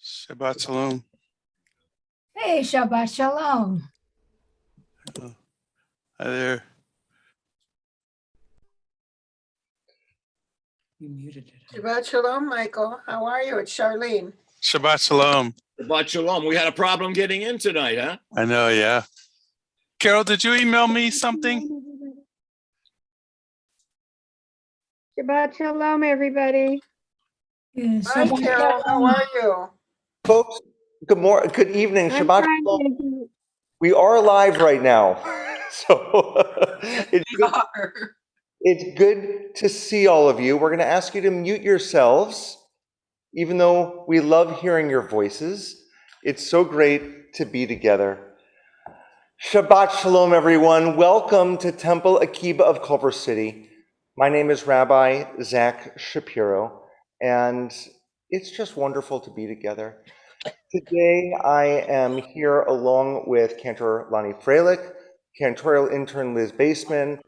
Shabbat Shalom. Hey, Shabbat Shalom. Hi there. You muted it. Shabbat Shalom, Michael. How are you? It's Charlene. Shabbat Shalom. Shabbat Shalom. We had a problem getting in tonight, huh? I know, yeah. Carol, did you email me something? Shabbat Shalom, everybody. Yeah, Hi, Shabbat Carol. How Shalom. are you? Folks, good evening. I'm Shabbat trying Shalom. to, We are live right now. So it's good to see all of you. We're going to ask you to mute yourselves, even though we love hearing your voices. It's so great to be together. Shabbat Shalom, everyone. Welcome to Temple Akiba of Culver City. My name is Rabbi Zach Shapiro, and it's just wonderful to be together. Today, I am here along with Cantor Lonnie Freilich, cantorial intern Liz Baseman,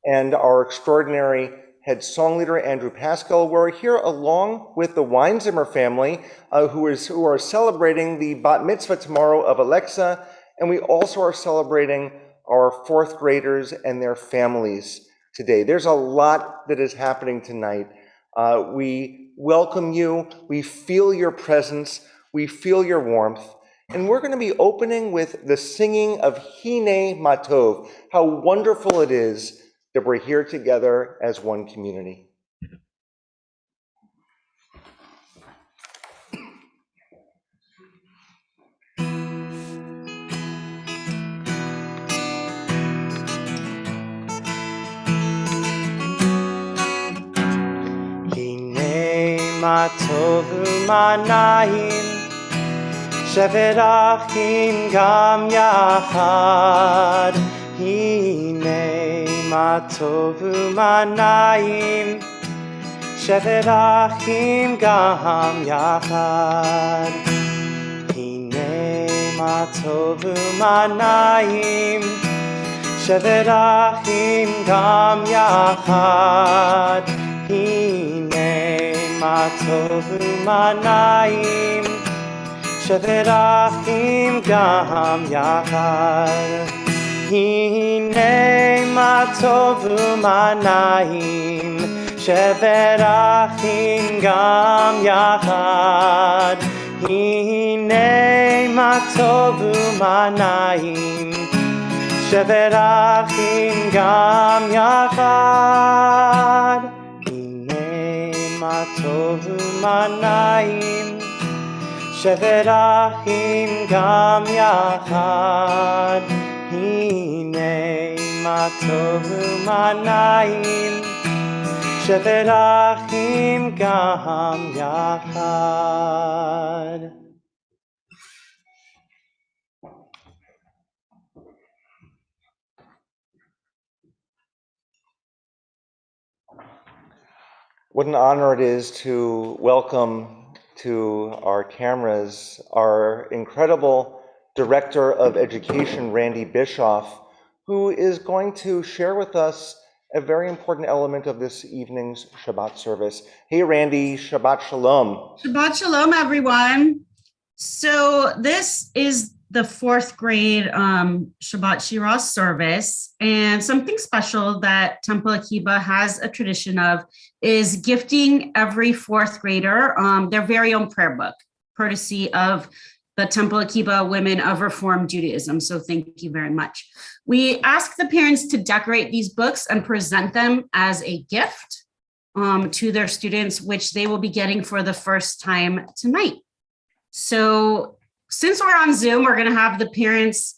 and our extraordinary head song leader Andrew Pascal. We're here along with the Weinzimmer family, who are celebrating the bat mitzvah tomorrow of Alexa, and we also are celebrating our fourth graders and their families today. There's a lot that is happening tonight. We welcome you. We feel your presence. We feel your warmth, and we're going to be opening with the singing of Hine Matov. How wonderful it is that we're here together as one community. Hine Matov u'manayim Shevet achim gam yachad, hine ma tov u'manayim. Shevet achim gam yachad, hine ma tov u'manayim. Shevet achim gam yachad, hine ma tov u'manayim. Shevet achim gam yachad, hine ma tov u'manayim. Shevet achim gam yachad, hine ma tov u'manayim. Shevet achim gam yachad, hine ma tov u'manayim. Shevet achim gam yachad, hine ma tov u'manayim. Shevet achim gam yachad. What an honor it is to welcome to our cameras our incredible Director of Education, Randy Bischoff, who is going to share with us a very important element of this evening's Shabbat service. Hey, Randy, Shabbat Shalom. Shabbat Shalom, everyone. So this is the fourth grade Shabbat Shira service, and something special that Temple Akiba has a tradition of is gifting every fourth grader their very own prayer book, courtesy of the Temple Akiba Women of Reform Judaism. So thank you very much. We ask the parents to decorate these books and present them as a gift to their students, which they will be getting for the first time tonight. So since we're on Zoom, we're going to have the parents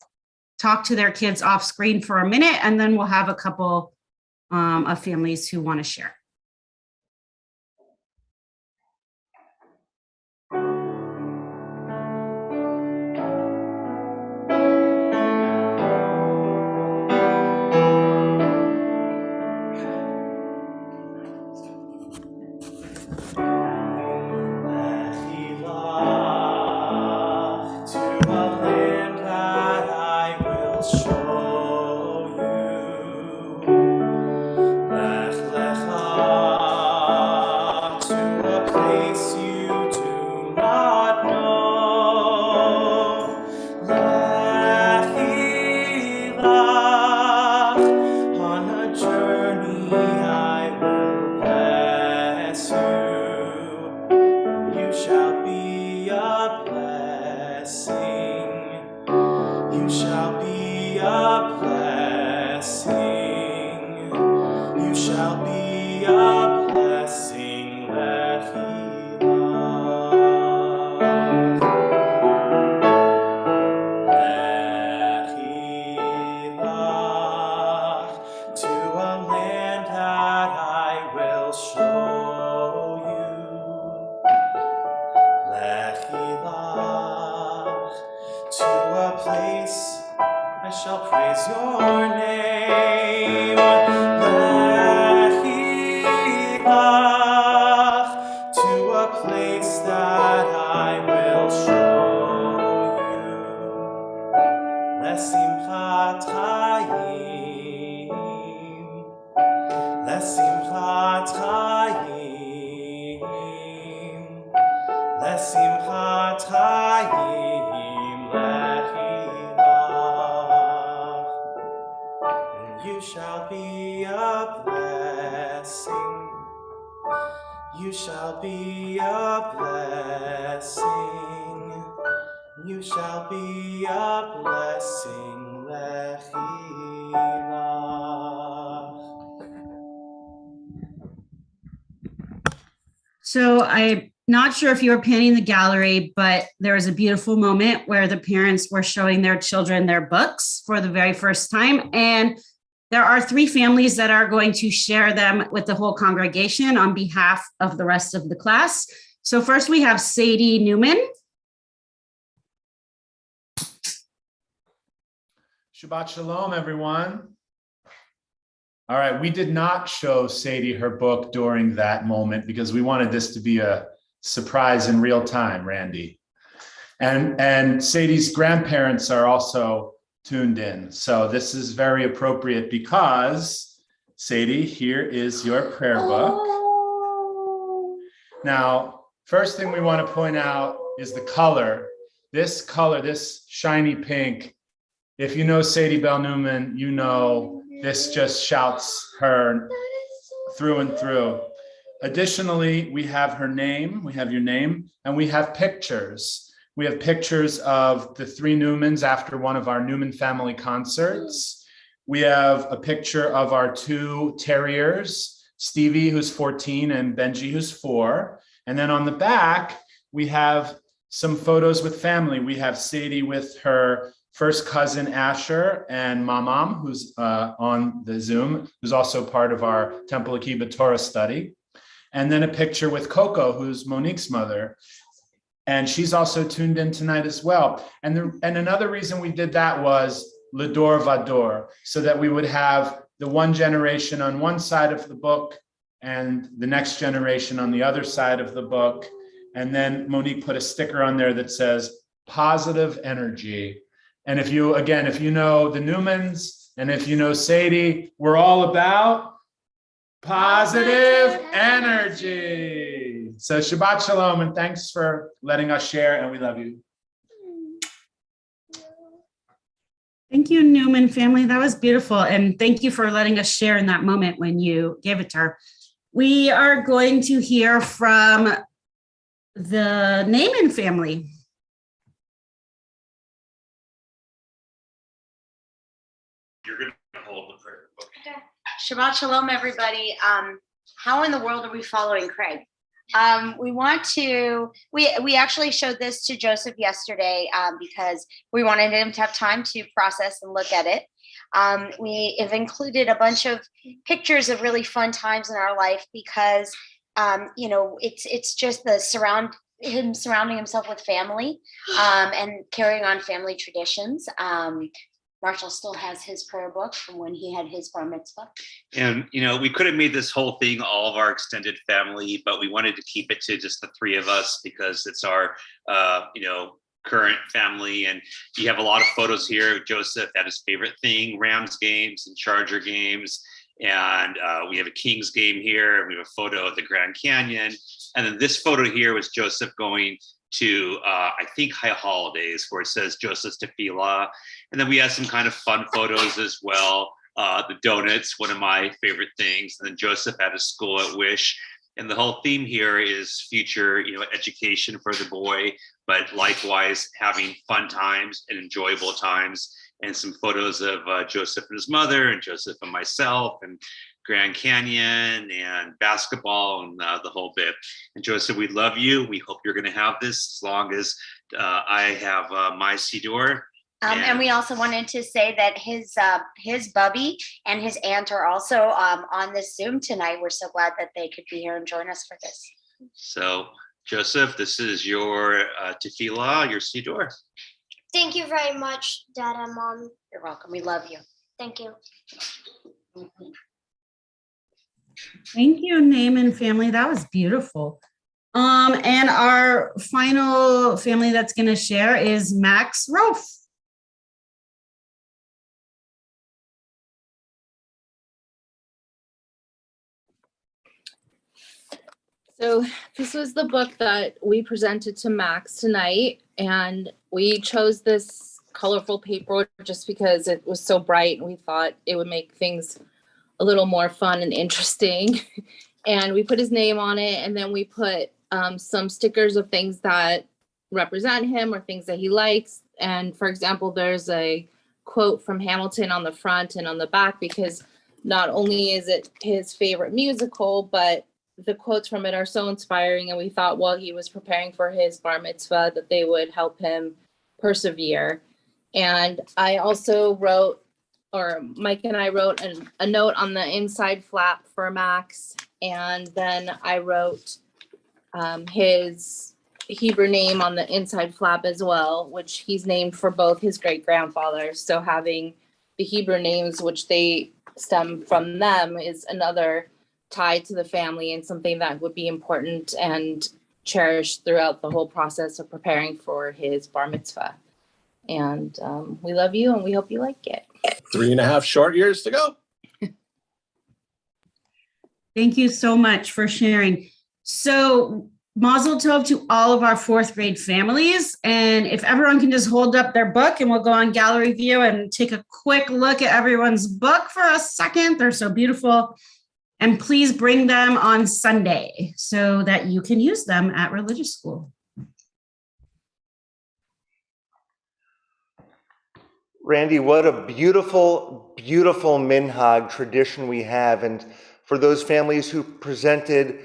talk to their kids off screen for a minute, and then we'll have a couple of families who want to share. Show you. Lech lecha name. Lechadodi, to a place that I will show you. Lesimchat hayim, lesimchat hayim, lesimchat hayim, lechadodi. And you shall be a blessing. You shall be a blessing. You shall be a blessing, Lechadodi. So I'm not sure if you were panning the gallery, but there was a beautiful moment where the parents were showing their children their books for the very first time. And there are 3 families that are going to share them with the whole congregation on behalf of the rest of the class. So first we have Sadie Newman. Shabbat Shalom, everyone. All right, we did not show Sadie her book during that moment because we wanted this to be a surprise in real time, Randy. And Sadie's grandparents are also tuned in. So this is very appropriate because, Sadie, here is your prayer book. Now, first thing we want to point out is the color. This color, this shiny pink, if you know Sadie Bell Newman, you know this just shouts her through and through. Additionally, we have her name, we have your name, and we have pictures. We have pictures of the 3 Newmans after one of our Newman family concerts. We have a picture of our 2 terriers, Stevie, who's 14, and Benji, who's 4. And then on the back, we have some photos with family. We have Sadie with her first cousin, Asher, and Mamam, who's on the Zoom, who's also part of our Temple Akiba Torah study. And then a picture with Coco, who's Monique's mother. And she's also tuned in tonight as well. And another reason we did that was Lador Vador, so that we would have the one generation on one side of the book and the next generation on the other side of the book. And then Monique put a sticker on there that says positive energy. And if you know the Newmans and if you know Sadie, we're all about positive energy. So Shabbat Shalom, and thanks for letting us share, and we love you. Thank you, Newman family. That was beautiful. And thank you for letting us share in that moment when you gave it to her. We are going to hear from the Newman family. You're going to hold the prayer book. Okay. Shabbat Shalom, everybody. How in the world are we following Craig? We actually showed this to Joseph yesterday because we wanted him to have time to process and look at it. We have included a bunch of pictures of really fun times in our life because, it's just him surrounding himself with family and carrying on family traditions. Marshall still has his prayer book from when he had his bar mitzvah. And, we could have made this whole thing all of our extended family, but we wanted to keep it to just the 3 of us because it's our, current family. And you have a lot of photos here of Joseph at his favorite thing, Rams games and Charger games. And we have a Kings game here. We have a photo of the Grand Canyon. And then this photo here was Joseph going to, I think, High Holidays, where it says Joseph's Tefillah. And then we have some kind of fun photos as well. The donuts, one of my favorite things. And then Joseph at his school at Wish. And the whole theme here is future, education for the boy, but likewise having fun times and enjoyable times. And some photos of Joseph and his mother and Joseph and myself and Grand Canyon and basketball and the whole bit. And Joseph, we love you. We hope you're going to have this as long as I have my Siddur. And we also wanted to say that his bubby and his aunt are also on this Zoom tonight. We're so glad that they could be here and join us for this. So, Joseph, this is your tefillah, your Siddur. Thank you very much, Dad and Mom. You're welcome. We love you. Thank you. Thank you, Newman family. That was beautiful. And our final family that's going to share is Max Rolfe. So this was the book that we presented to Max tonight, and we chose this colorful paper just because it was so bright and we thought it would make things a little more fun and interesting. And we put his name on it, and then we put some stickers of things that represent him or things that he likes. And for example, there's a quote from Hamilton on the front and on the back, because not only is it his favorite musical, but the quotes from it are so inspiring. And we thought while he was preparing for his bar mitzvah that they would help him persevere. And I also wrote, or Mike and I wrote a note on the inside flap for Max. And then I wrote his Hebrew name on the inside flap as well, which he's named for both his great grandfathers. So having the Hebrew names, which they stem from them, is another tie to the family and something that would be important and cherished throughout the whole process of preparing for his bar mitzvah. And we love you and we hope you like it. 3.5 short years to go. Thank you so much for sharing. So Mazel Tov to all of our 4th grade families. And if everyone can just hold up their book, and we'll go on gallery view and take a quick look at everyone's book for a second. They're so beautiful. And please bring them on Sunday so that you can use them at religious school. Randy, what a beautiful, beautiful minhag tradition we have. And for those families who presented,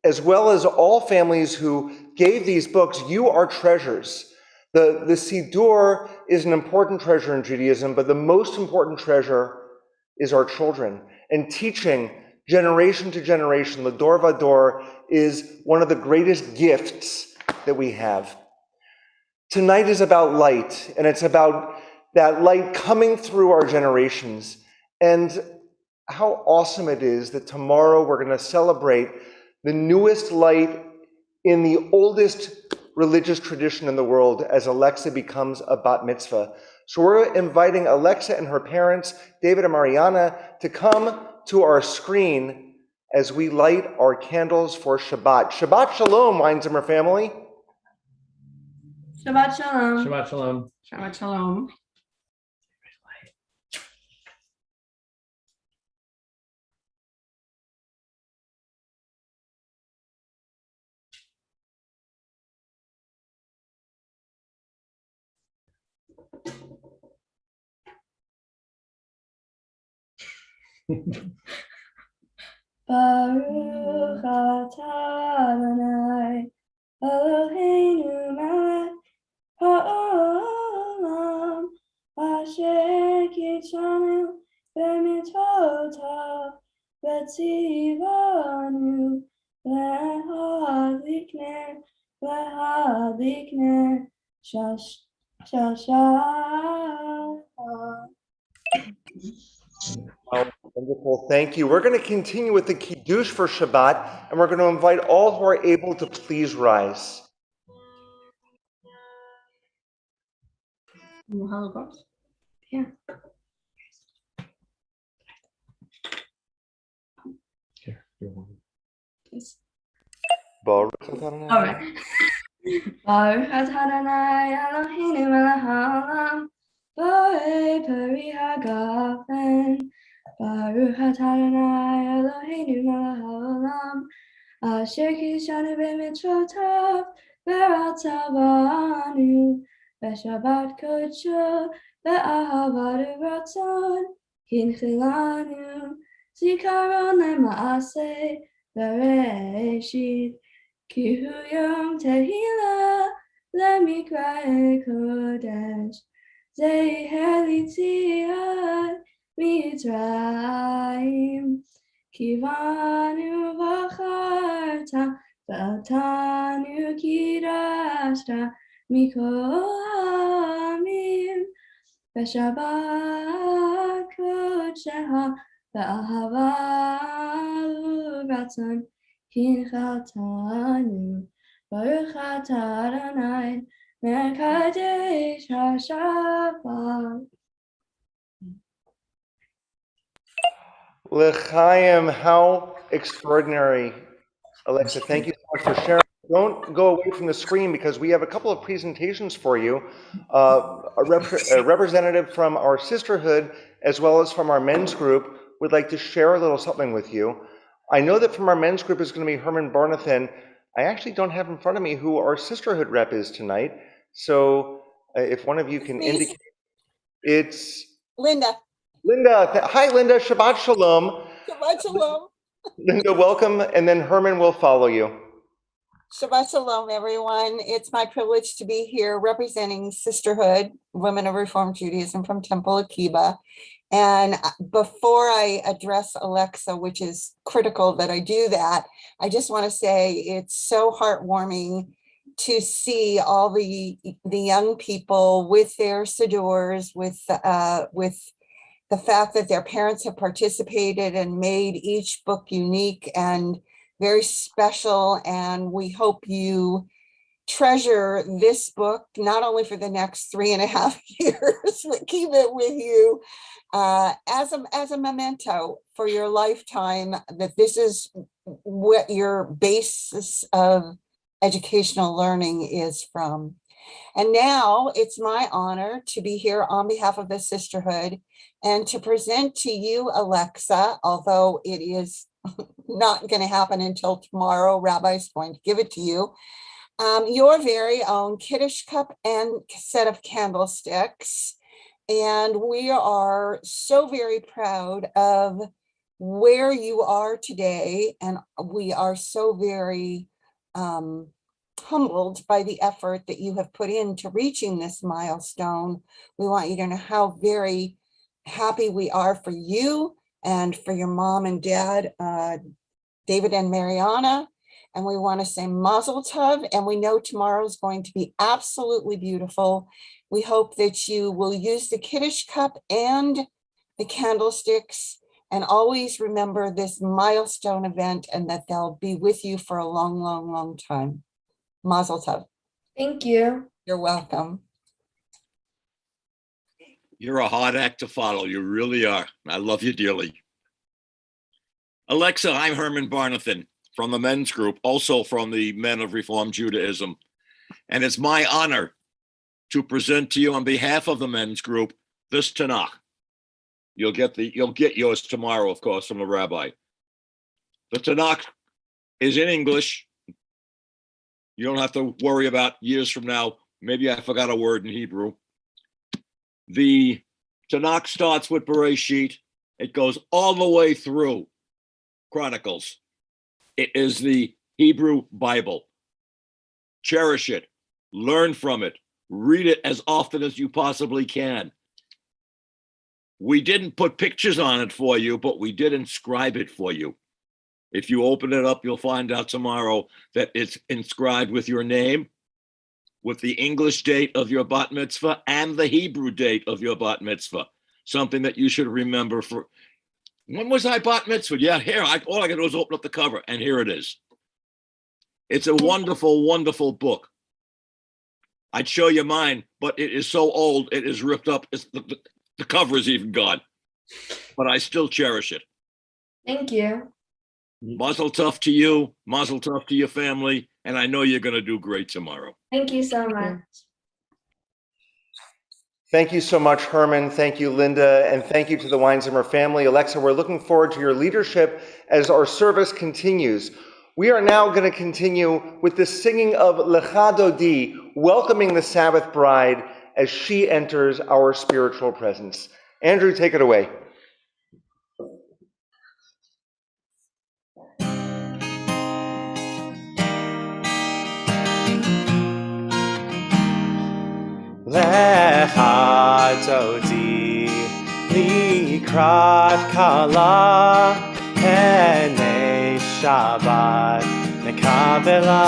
as well as all families who gave these books, you are treasures. The Siddur is an important treasure in Judaism, but the most important treasure is our children. And teaching generation to generation, the Dor Vador, is one of the greatest gifts that we have. Tonight is about light, and it's about that light coming through our generations. And how awesome it is that tomorrow we're going to celebrate the newest light in the oldest religious tradition in the world, as Alexa becomes a bat mitzvah. So we're inviting Alexa and her parents, David and Mariana, to come to our screen as we light our candles for Shabbat. Shabbat Shalom, Weinzimmer family. Shabbat Shalom. Shabbat Shalom. Shabbat Shalom. Baruch atah Adonai Eloheinu melech haolam asher kitshanu b'mitzvotav v'tzivanu l'hadlik ner shashah. Oh, wonderful. Thank you. We're going to continue with the Kiddush for Shabbat, and we're going to invite all who are able to please rise. Yeah. Here, you're one. Baruch All right. Baruch atah Adonai Eloheinu melech haolam bo'ei peri hagafen. Baruch atah Adonai Eloheinu melech haolam asher kidshanu b'mitzvotav v'ratzavanu b'shabbat kodsho v'ahavat u'ratzon kinchilanu zikaron le'ma'aseh b'reishit ki hu yom tehillah le'mikra'e kodesh zeher litziat Mitzrayim kivanu v'charta v'atanu kidashta mikol ha'amim v'shabbat קודשך באהבה ורצון הנחלתנו. ברוך אתה אדוני מקדש השבת. L'chaim, how extraordinary. Alexa, thank you so much for sharing. Don't go away from the screen because we have a couple of presentations for you. A representative from our sisterhood as well as from our men's group would like to share a little something with you. I know that from our men's group is going to be Herman Barnathan. I actually don't have in front of me who our sisterhood rep is tonight. So if one of you can indicate, it's Linda. Linda. Hi, Linda. Shabbat Shalom. Shabbat Shalom. Linda, welcome. And then Herman will follow you. Shabbat Shalom, everyone. It's my privilege to be here representing Sisterhood, Women of Reformed Judaism from Temple Akiba. And before I address Alexa, which is critical that I do that, I just want to say it's so heartwarming to see all the young people with their sidurs, with the fact that their parents have participated and made each book unique and very special. And we hope you treasure this book, not only for the next 3.5 years, but keep it with you as a memento for your lifetime, that this is what your basis of educational learning is from. And now it's my honor to be here on behalf of the sisterhood and to present to you, Alexa, although it is not going to happen until tomorrow, Rabbi's going to give it to you, your very own Kiddush cup and set of candlesticks. And we are so very proud of where you are today. And we are so very humbled by the effort that you have put into reaching this milestone. We want you to know how very happy we are for you and for your mom and dad, David and Mariana. And we want to say Mazel Tov, and we know tomorrow is going to be absolutely beautiful. We hope that you will use the Kiddush cup and the candlesticks, and always remember this milestone event, and that they'll be with you for a long, long, long time. Mazel Tov. Thank you. You're welcome. You're a hard act to follow. You really are. I love you dearly. Alexa, I'm Herman Barnathan from the men's group, also from the Men of Reformed Judaism. And it's my honor to present to you on behalf of the men's group this Tanakh. You'll get yours tomorrow, of course, from the rabbi. The Tanakh is in English. You don't have to worry about years from now. Maybe I forgot a word in Hebrew. The Tanakh starts with Bereshit. It goes all the way through Chronicles. It is the Hebrew Bible. Cherish it. Learn from it. Read it as often as you possibly can. We didn't put pictures on it for you, but we did inscribe it for you. If you open it up, you'll find out tomorrow that it's inscribed with your name, with the English date of your bat mitzvah and the Hebrew date of your bat mitzvah. Something that you should remember for, when was I bat mitzvah? Yeah, here, all I got to do is open up the cover, and here it is. It's a wonderful, wonderful book. I'd show you mine, but it is so old, it is ripped up. The cover is even gone, but I still cherish it. Thank you. Mazel tov to you, mazel tov to your family, and I know you're going to do great tomorrow. Thank you so much. Thank you so much, Herman. Thank you, Linda, and thank you to the Weinzimmer family. Alexa, we're looking forward to your leadership as our service continues. We are now going to continue with the singing of Lechadodi, welcoming the Sabbath bride as she enters our spiritual presence. Andrew, take it away. Lechadodi likrat kala enei Shabbat nekavela.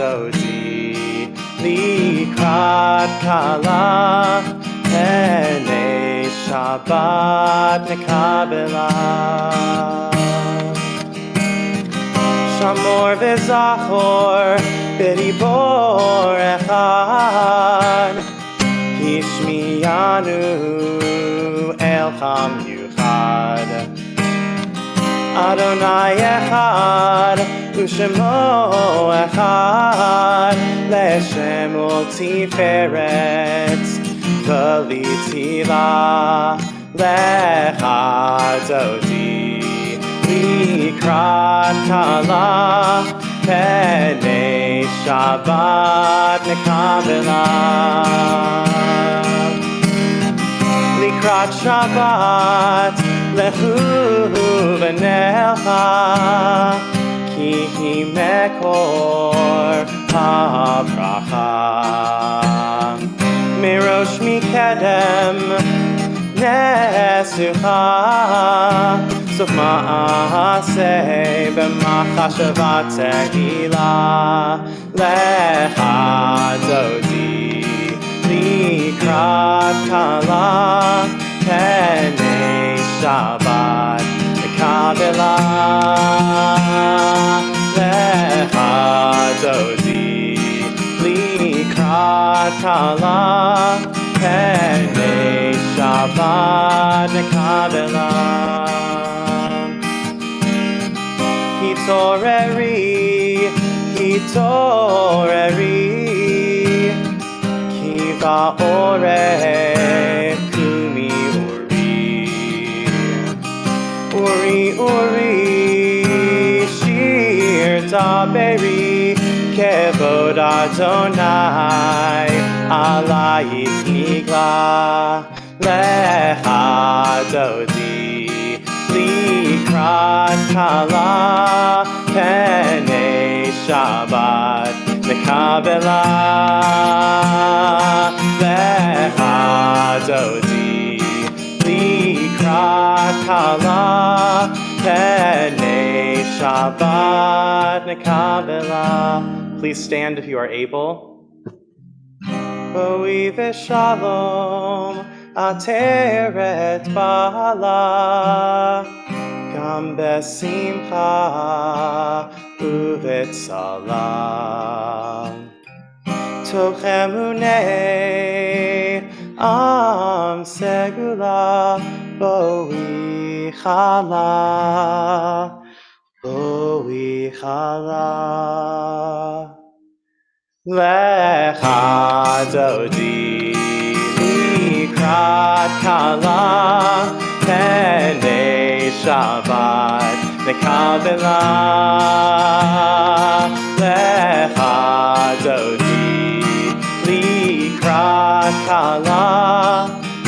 Lechadodi likrat kala Shabbat nekabela. Shamor v'zachor b'dibor echad, Hishmiyanu el cham yuchad. Adonai echad, u'shemo echad, leshem ul tiferet, v'litiva lechadodi. Likrat kala, penei Shabbat nekabela. Likrat Shabbat, lehu v'nelcha, ki hi mekor habracha. Mirosh mikedem nesucha, Sof ma'aseh b'machashavat tehila lechadodi likrat kala penei Shabbat nekabela lechadodi likrat kala penei Shabbat nekabela. Hitoreri, hitoreri, kiva ore kumi uri, uri, shir taberi, kevod Adonai, alayich nigla, lechadodi. Likrat kala, penei Shabbat nekabela lechadodi. Likrat kala, penei Shabbat nekabela. Please stand if you are able. Boi v'shalom ateret bala, gam besimcha uvetzalam. Tochem unei am segula, boi chala, boi chala. Lechadodi likrat kala, penei Shabbat nekabela. Lechadodi likrat kala,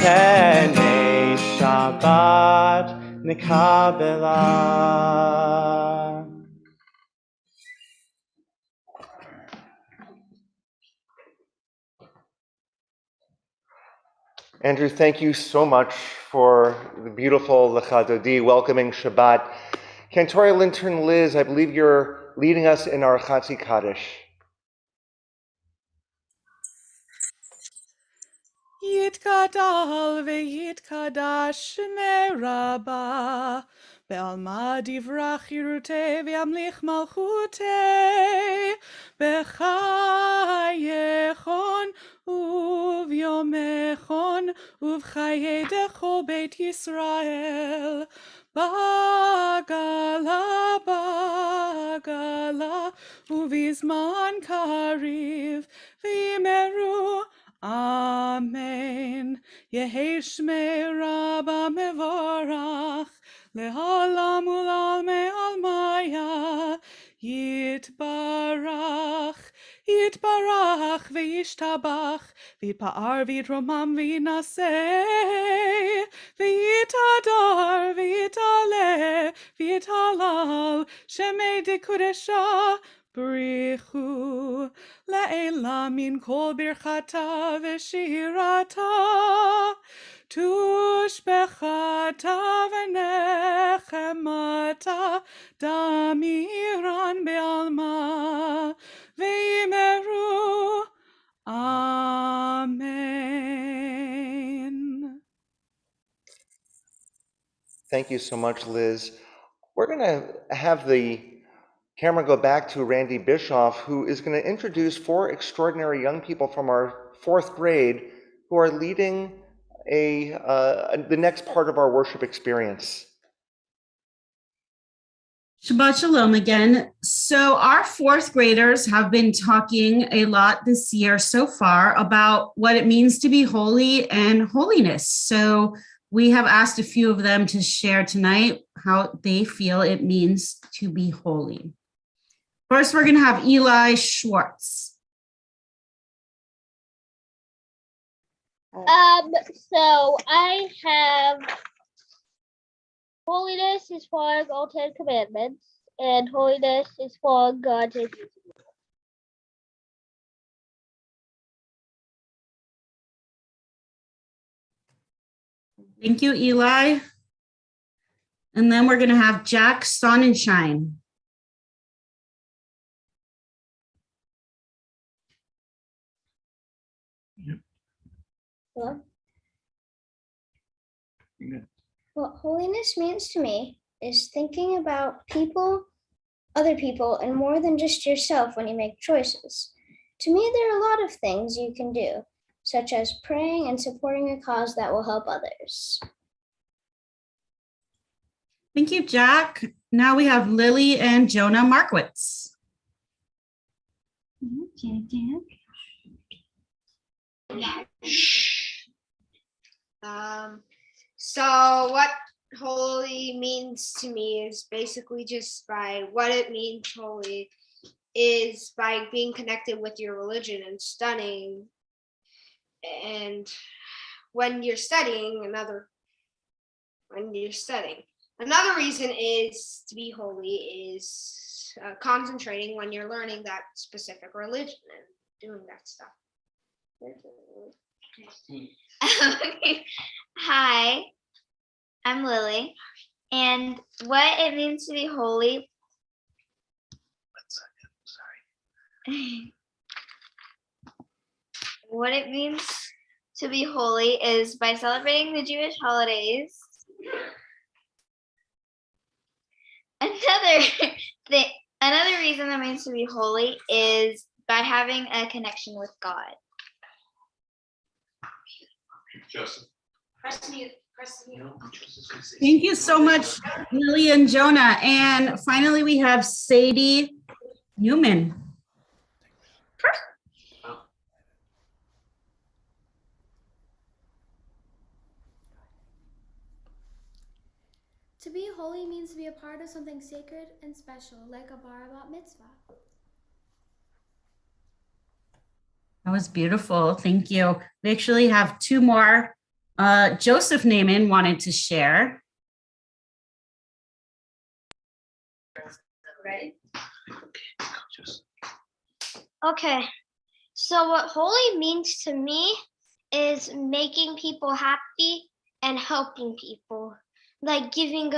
penei Shabbat nekabela. Andrew, thank you so much for the beautiful Lechadodi, welcoming Shabbat. Cantorial intern Liz, I believe you're leading us in our Chatzi Kaddish. Yitkadal ve'yitkadash meraba, be'alma divrach yirute ve'amlich malchute, b'chayechon uvyomechon uvchaye dechol beit Yisrael, bagala bagala uvizman kariv v'imeru. Amen. Yehi shmei Rabba mevorach, le'olam u'lalmei almaya, yitbarach, yitbarach ve'yishtabach, v'yitpa'ar v'yitromam v'yinaseh, v'yitadar v'yitaleh, v'yitalal, shemei dekudesha, Brichu la'ela min kol birchata v'shirata, tushbechata v'nechemata, damiran be'alma v'imeru. Amen. Thank you so much, Liz. We're going to have the camera go back to Randy Bischoff, who is going to introduce 4 extraordinary young people from our 4th grade who are leading the next part of our worship experience. Shabbat Shalom again. So our 4th graders have been talking a lot this year so far about what it means to be holy and holiness. So we have asked a few of them to share tonight how they feel it means to be holy. First, we're going to have Eli Schwartz. So I have holiness is following all 10 commandments, and holiness is following God's instructions. Thank you, Eli. And then we're going to have Jack Sonnenschein. Hello? What holiness means to me is thinking about people, other people, and more than just yourself when you make choices. To me, there are a lot of things you can do, such as praying and supporting a cause that will help others. Thank you, Jack. Now we have Lily and Jonah Marquits. So what holy means to me is basically just by what it means holy is by being connected with your religion and studying. And when you're studying, another reason is to be holy is concentrating when you're learning that specific religion and doing that stuff. Okay. Hi, I'm Lily, and what it means to be holy. What it means to be holy is by celebrating the Jewish holidays. Another reason it means to be holy is by having a connection with God. Joseph. Thank you so much, Lily and Jonah. And finally, we have Sadie Newman. To be holy means to be a part of something sacred and special, like a bar bat mitzvah. That was beautiful. Thank you. We actually have 2 more. Joseph Newman wanted to share. Ready? Okay. So what holy means to me is making people happy and helping people, like giving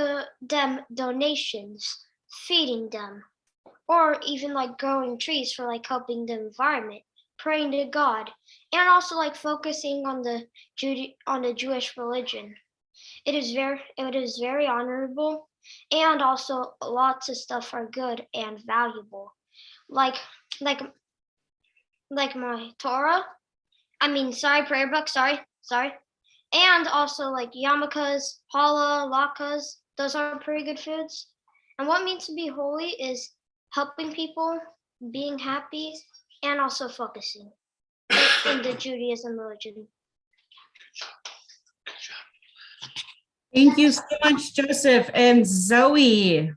them donations, feeding them, or even like growing trees for like helping the environment, praying to God, and also like focusing on the Jewish religion. It is very honorable, and also lots of stuff are good and valuable, like my Torah. Prayer book. Sorry. And also like yarmulkes, challah, latkes. Those are pretty good foods. And what it means to be holy is helping people, being happy, and also focusing in the Judaism religion. Thank you so much, Joseph and Zoe.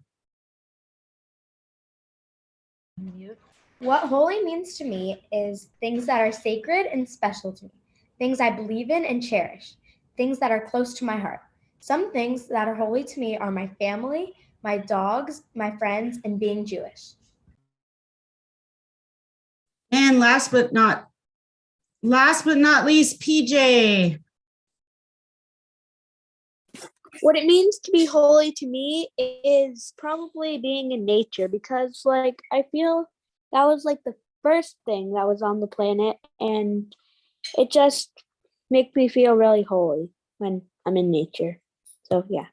What holy means to me is things that are sacred and special to me, things I believe in and cherish, things that are close to my heart. Some things that are holy to me are my family, my dogs, my friends, and being Jewish. And last but not least, PJ. What it means to be holy to me is probably being in nature, because like I feel that was like the first thing that was on the planet, and it just makes me feel really holy when I'm in nature. So yeah.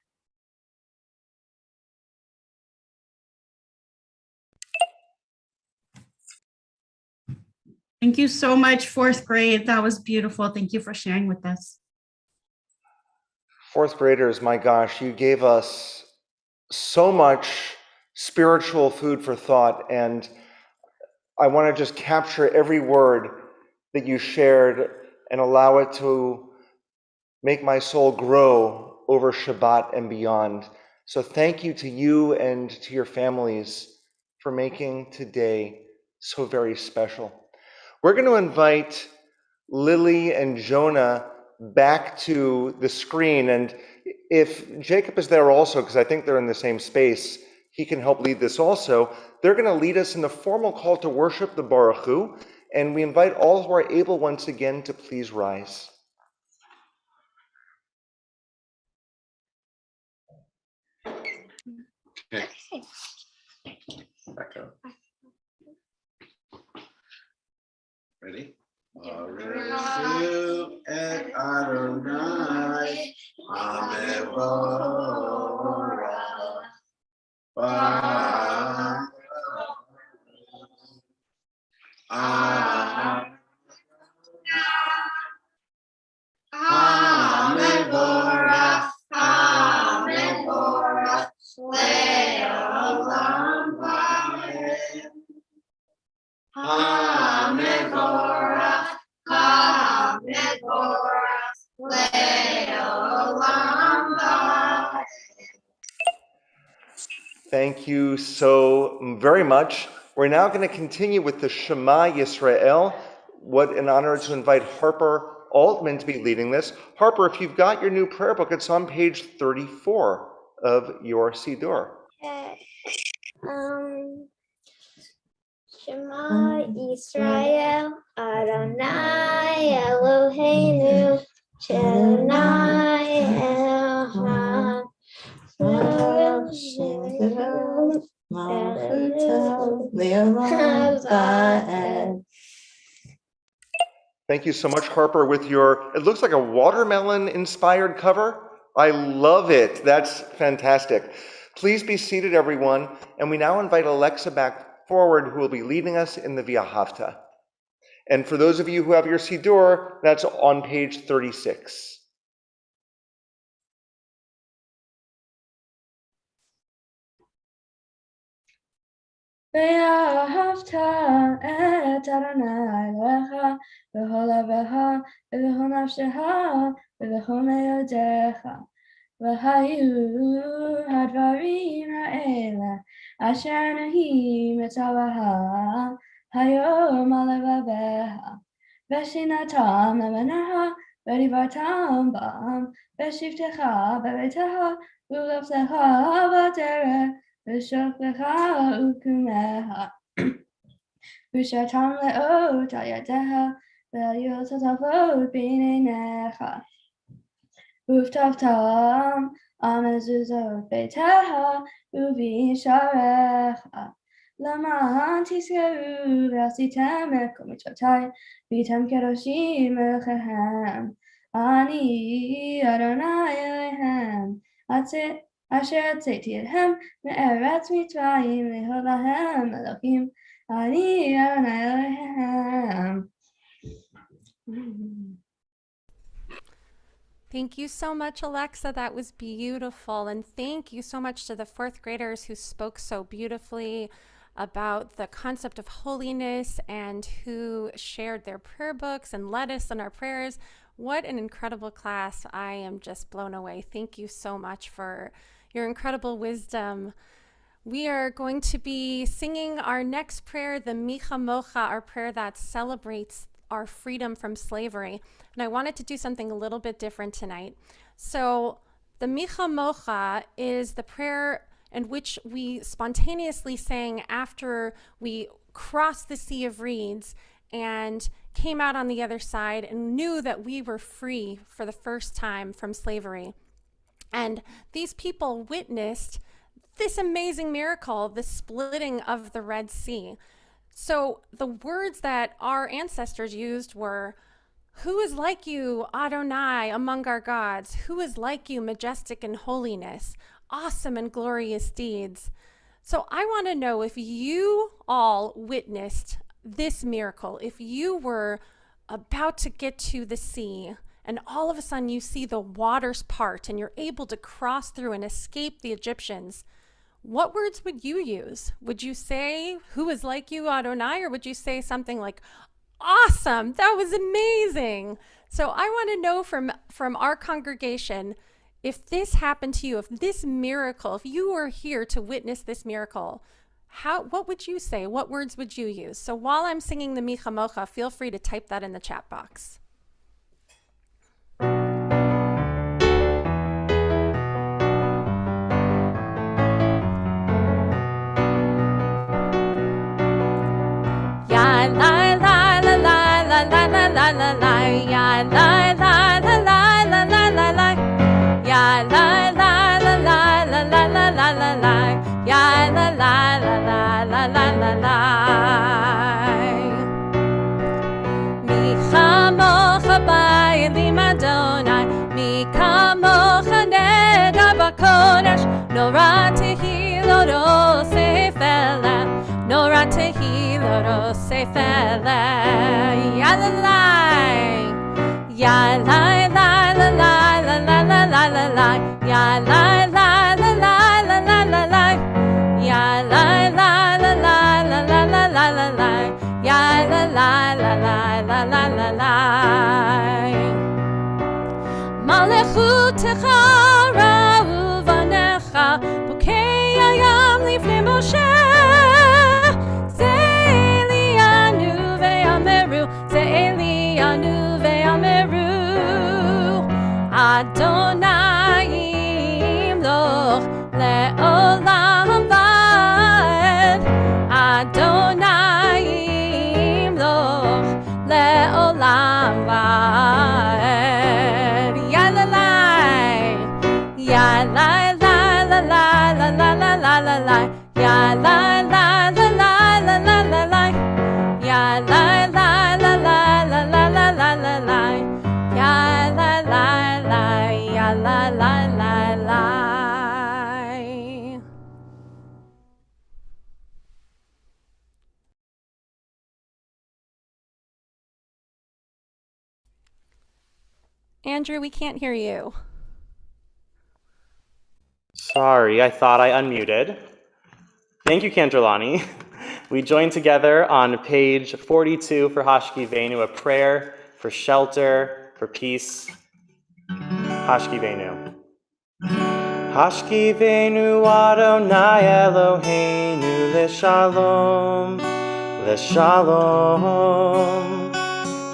Thank you so much, fourth grade. That was beautiful. Thank you for sharing with us. Fourth graders, my gosh, you gave us so much spiritual food for thought, and I want to just capture every word that you shared and allow it to make my soul grow over Shabbat and beyond. So thank you to you and to your families for making today so very special. We're going to invite Lily and Jonah back to the screen, and if Jacob is there also, because I think they're in the same space, he can help lead this also. They're going to lead us in the formal call to worship the Baraku, and we invite all who are able once again to please rise. Okay. Back up. Ready? Baraku et Adonai, Amevorach. Baruch Amevorach, Amevorach, Le'olam va'ed. Amevorach, Amevorach, Le'olam va'ed. Thank you so very much. We're now going to continue with the Shema Yisrael. What an honor to invite Harper Altman to be leading this. Harper, if you've got your new prayer book, it's on page 34 of your Siddur. Okay. Shema Yisrael, Adonai Eloheinu, Adonai Echad. Thank you so much, Harper, with your, it looks like a watermelon-inspired cover. I love it. That's fantastic. Please be seated, everyone. And we now invite Alexa back forward, who will be leading us in the V'ahavta. And for those of you who have your Siddur, that's on page 36. ואהבת את אדוני אלוהיך בכל לבך ובכל נפשך ובכל מאודיך. והיו הדברים האלה אשר אני מצווך היום על לבביך, ושנתם לבניך ודיברתם בם בשבתך בביתך ובלבבך בדרך ושוכבך וקומך, ושרתם לאות על ידיך והיו תטפות בין עיניך, וכתבתם על מזוזות ביתך ובשעריך, למען תזכרו ועשיתם את כל מצוותיי והייתם קדושים אלוהיכם. אני אדוני אלוהיכם אשר הוצאתי אתכם מארץ מצרים להיות להם אלוהים. אני אדוני אלוהיכם. Thank you so much, Alexa. That was beautiful. And thank you so much to the fourth graders who spoke so beautifully about the concept of holiness and who shared their prayer books and led us in our prayers. What an incredible class. I am just blown away. Thank you so much for your incredible wisdom. We are going to be singing our next prayer, the Mocha, our prayer that celebrates our freedom from slavery. And I wanted to do something a little bit different tonight. So the Mocha is the prayer in which we spontaneously sang after we crossed the Sea of Reeds and came out on the other side and knew that we were free for the first time from slavery. And these people witnessed this amazing miracle, the splitting of the Red Sea. So the words that our ancestors used were, "Who is like you, Adonai, among our gods? Who is like you, majestic in holiness, awesome and glorious deeds?" So I want to know if you all witnessed this miracle. If you were about to get to the sea and all of a sudden you see the waters part and you're able to cross through and escape the Egyptians, what words would you use? Would you say, "Who is like you, Adonai," or would you say something like, "Awesome, that was amazing"? So I want to know from our congregation, if this happened to you, if this miracle, if you were here to witness this miracle, what would you say? What words would you use? So while I'm singing the Micha Mocha, feel free to type that in the chat box. Ya la la la la la la la la la la, ya la la la la la la la la, ya la la la la la la la la la la, ya la la la la la la la la. Mi chamocha ba'elim Adonai, mi kamocha nega b'kodesh, nora tehilot sefela, nora tehilot sefela, ya la la, ya la la la la la la la la la la, ya la la la la la la la la, ya la la la la la la la la la la, ya la la la la la la la la. Malechutecha ra'uvanecha, bukei hayam lifnei Moshe, ze Elianu ve'ameru, ze Elianu ve'ameru, Adonai imloch le'olam va'ed, Adonai imloch le'olam va'ed, ya la la, ya la la la la la la la la la la, ya la la la la la la la la, ya la la la la la la la la la la, ya la la la, ya la la la la. Andrew, we can't hear you. Sorry, I thought I unmuted. Thank you, Kandralani. We join together on page 42 for Hashkivenu, a prayer for shelter, for peace. Hashkivenu. Hashkivenu Adonai Eloheinu l'shalom, l'shalom.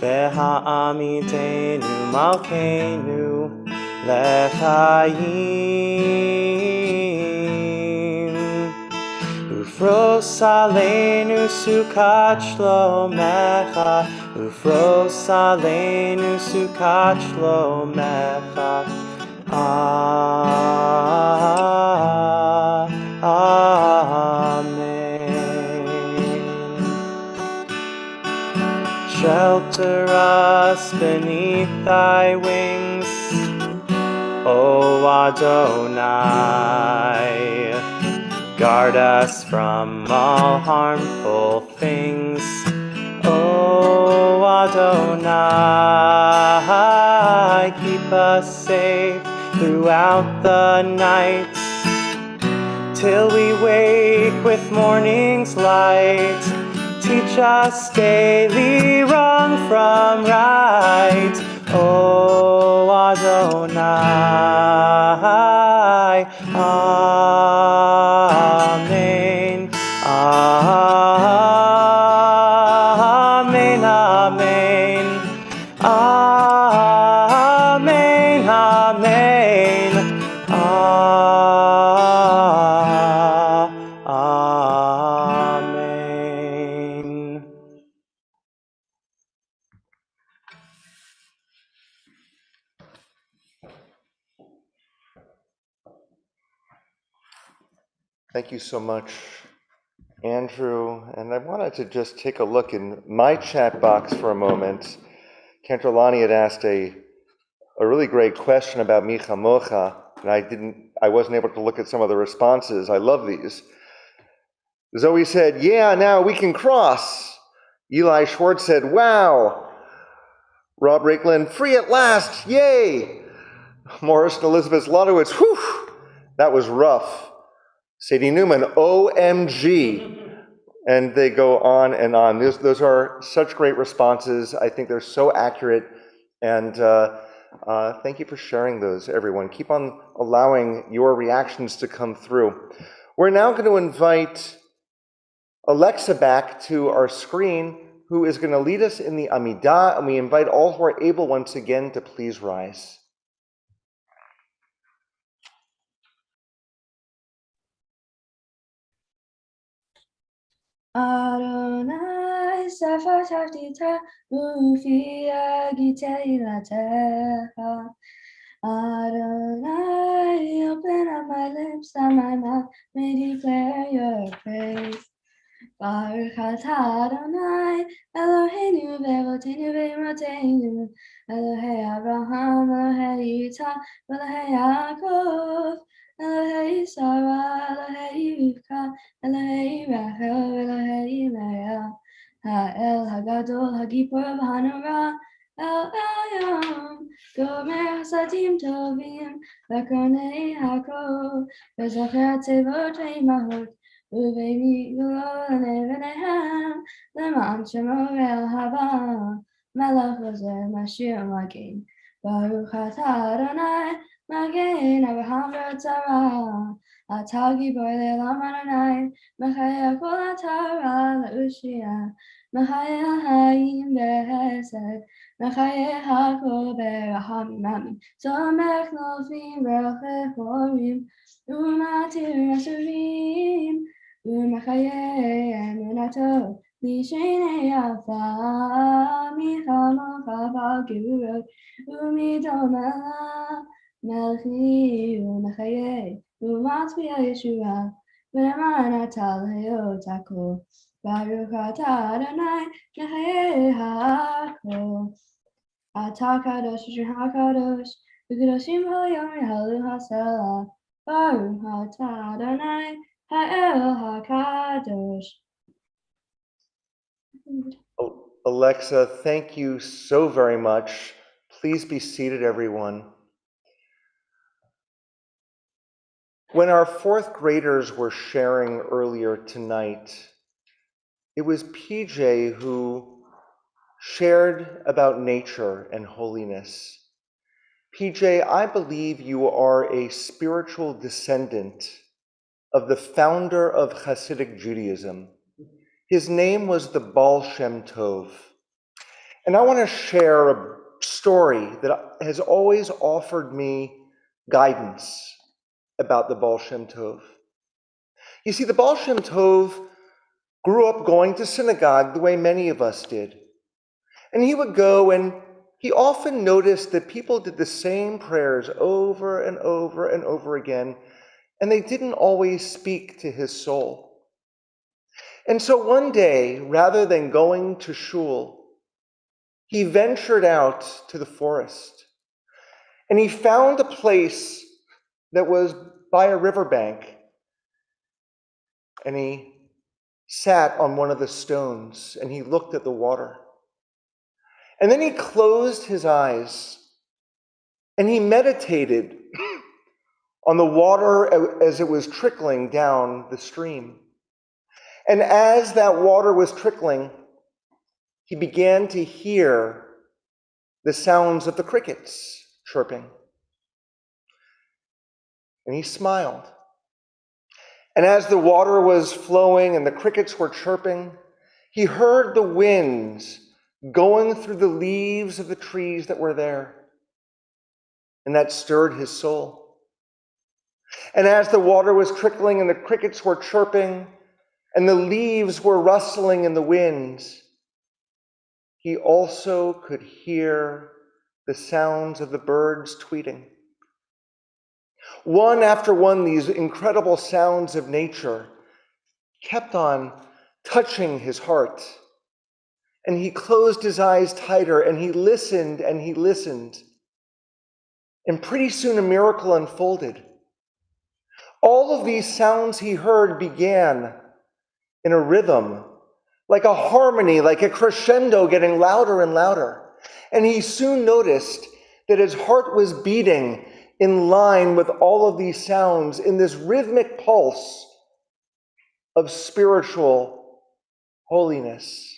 Ve'ha'amitenu malkeinu l'chaim. Ufros aleinu sukat shlomecha, ufros aleinu sukat shlomecha. Amen. Shelter us beneath thy wings, O Adonai. Guard us from all harmful things, O Adonai. Keep us safe throughout the night, till we wake with morning's light. Teach us daily wrong from right, O Adonai. Amen. Amen. Amen. Amen. Amen. Amen. Thank you so much, Andrew. And I wanted to just take a look in my chat box for a moment. Kantralani had asked a really great question about Micha Mocha, and I wasn't able to look at some of the responses. I love these. Zoe said, "Yeah, now we can cross. Eli Schwartz said, wow. Rob Rakeland, free at last, yay. Morris and Elizabeth Lodowitz, whew, that was rough. Sadie Newman, OMG. And they go on and on. Those are such great responses. I think they're so accurate. And thank you for sharing those, everyone. Keep on allowing your reactions to come through. We're now going to invite Alexa back to our screen, who is going to lead us in the Amidah, and we invite all who are able once again to please rise. Adonai Sefer Taftita Ufi Agitei Latecha. Adonai, open up my lips and my mouth may declare your praise. Baruch atah Adonai, Eloheinu ve'Eloteinu ve'Emoteinu, Elohei Abraham, Elohei Yitzhak, Elohei Yaakov, Elohei Sarah, Elohei Rivka, Elohei Rachel, Elohei Leah, Ha'el Hagadol, Hagipur v'Hanora, El Elyon, Gomer Chasadim Tovim, V'Konei Hakol, V'Zocher Tzevot Ve'imahot, Uveimi Gulo Levenehem, Leman Shemo El Haba, Melech Ozer Mashiach Magen, Baruch atah Adonai, Magen Abraham V'Tzara, Atah Gibor Le'olam Adonai, Mechayah Kol Atara L'Ushia, Mechayah Hayim B'Hesed, Mechayah Hakol B'Rahamim, Somech Nofim V'Rocheh Horim, Umatir Asurim, Umachayeh Emunato, Mishenei Alpha, Michamo Chava Gevurot, Umidomela, Melchi, Umachayeh, Umatzvia Yeshua, V'Neman Atal Hayotako, Baruch atah Adonai, Mechayeh Hakol, Atah Kadosh, HaKadosh, V'Kadoshim Ha'Yom Yehalu HaSelah, Baruch atah Adonai, Ha'el HaKadosh. Alexa, thank you so very much. Please be seated, everyone. When our fourth graders were sharing earlier tonight, it was PJ who shared about nature and holiness. PJ, I believe you are a spiritual descendant of the founder of Hasidic Judaism. His name was the Baal Shem Tov. And I want to share a story that has always offered me guidance about the Baal Shem Tov. You see, the Baal Shem Tov grew up going to synagogue the way many of us did. And he would go and he often noticed that people did the same prayers over and over and over again, and they didn't always speak to his soul. And so one day, rather than going to shul, he ventured out to the forest, and he found a place that was by a riverbank, and he sat on one of the stones, and he looked at the water. And then he closed his eyes, and he meditated on the water as it was trickling down the stream. And as that water was trickling, he began to hear the sounds of the crickets chirping. And he smiled. And as the water was flowing and the crickets were chirping, he heard the winds going through the leaves of the trees that were there. And that stirred his soul. And as the water was trickling and the crickets were chirping and the leaves were rustling in the winds, he also could hear the sounds of the birds tweeting. One after one, these incredible sounds of nature kept on touching his heart. And he closed his eyes tighter, and he listened, and he listened. And pretty soon a miracle unfolded. All of these sounds he heard began in a rhythm, like a harmony, like a crescendo getting louder and louder. And he soon noticed that his heart was beating in line with all of these sounds in this rhythmic pulse of spiritual holiness.